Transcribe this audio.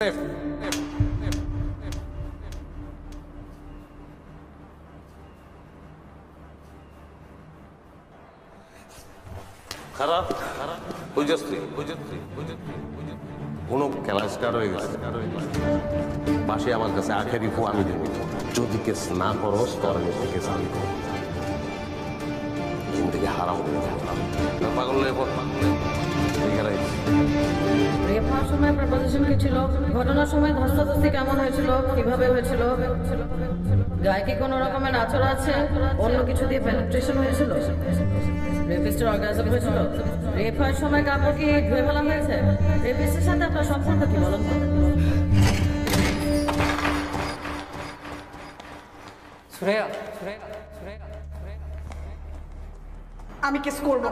খারাপ কোনো খেলা স্টার্ট হয়ে গেছে। পাশে আমার কাছে আখেরি ফু আমি দেবো, যদি কেস না করো স্তরের থেকে আমি করবো, জিন্দগি হারাম হয়ে যাবে। পাগল হয়ে পড়, রেপ হওয়ার সময় প্রপোজিশন কি ছিল? ঘটনার সময় ধস্তাধস্তি কেমন হয়েছিল? কিভাবে হয়েছিল? গায়ে কি কোনো রকমের আচর আছে? অন্য কিছু দিয়ে পেনিট্রেশন হয়েছিল? রেপিস্টের অর্গাজম হয়েছিল? রেপ হওয়ার সময় কাপড় কি ধুয়ে ফেলা হয়েছে? রেপিস্টের সাথে আপনার সম্পর্ক কি বলুন তো? আমি কিস করবো।